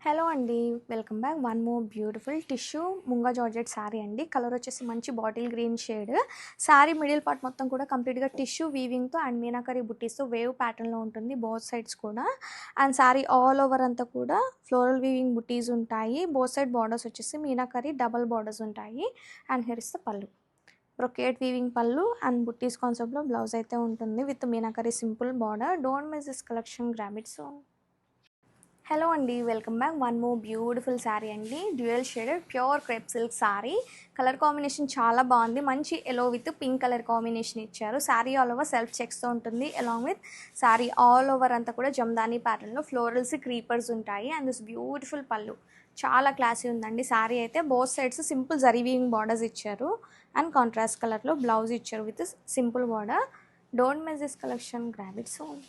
Hello అండి. Welcome back. One more beautiful tissue munga georgette sari అండి. Colour వచ్చేసి మంచి bottle green shade. Sari middle part మొత్తం కూడా కంప్లీట్‌గా టిష్యూ వీవింగ్‌తో అండ్ మీనాకరీ బుట్టీస్‌తో వేవ్ ప్యాటర్న్‌లో ఉంటుంది బోత్ సైడ్స్ కూడా. అండ్ శారీ ఆల్ ఓవర్ అంతా కూడా ఫ్లోరల్ వీవింగ్ బుట్టీస్ ఉంటాయి. బోత్ సైడ్ బార్డర్స్ వచ్చేసి మీనాకరీ డబుల్ బార్డర్స్ ఉంటాయి. And here is the pallu. Brocade weaving pallu and buttis కాన్సెప్ట్‌లో బ్లౌజ్ అయితే ఉంటుంది with meenakari simple border. Don't miss this collection, grab it soon. Hello అండి. Welcome back. One more beautiful sari అండి. Dual shaded pure crepe silk sari. Colour combination చాలా బాగుంది. మంచి yellow with pink colour combination ఇచ్చారు. Sari all over self చెక్స్తో ఉంటుంది. Along with sari all over అంతా కూడా జమ్దానీ ప్యాటర్న్లో ఫ్లోరల్స్ క్రీపర్స్ ఉంటాయి. అండ్ దిస్ బ్యూటిఫుల్ పళ్ళు చాలా క్లాసీ ఉందండి. శారీ అయితే both sides simple zari weaving borders ఇచ్చారు. అండ్ కాంట్రాస్ట్ కలర్లో బ్లౌజ్ ఇచ్చారు with simple border. Don't miss this collection, grab it soon.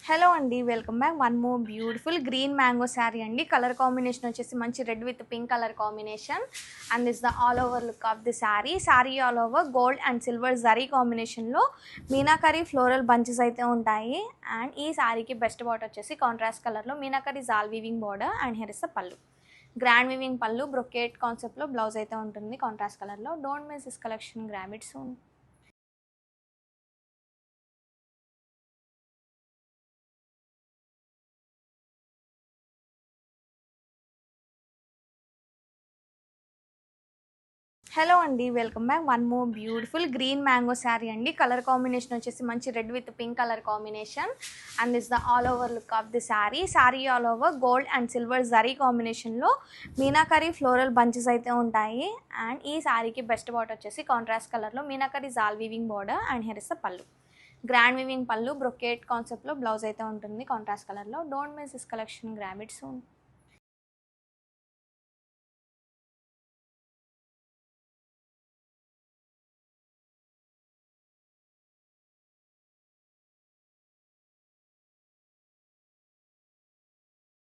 Hello అండి. Welcome back. One more beautiful green mango sari అండి. Colour combination వచ్చేసి మంచి red with pink colour combination. And this the all over look of the sari. Sari all over gold and silver zari కాంబినేషన్లో meenakari floral bunches అయితే ఉంటాయి. And ఈ శారీకి best border వచ్చేసి contrast కలర్లో meenakari jaal weaving border. And here is the pallu. Grand weaving pallu brocade కాన్సెప్ట్లో blouse అయితే ఉంటుంది కాంట్రాస్ట్ కలర్లో. Don't miss this collection, grab it soon. Hello అండి. Welcome back. One more beautiful green mango sari అండి. కలర్ కాంబినేషన్ వచ్చేసి మంచి red with pink colour combination. And this the all over look of the sari. Sari all over gold and silver zari కాంబినేషన్లో meenakari floral bunches అయితే ఉంటాయి. And ఈ శారీకి best border వచ్చేసి contrast కలర్లో meenakari jaal weaving border. And here is the pallu. Grand weaving pallu brocade కాన్సెప్ట్లో blouse అయితే ఉంటుంది కాంట్రాస్ట్ కలర్లో. Don't miss this collection, grab it soon.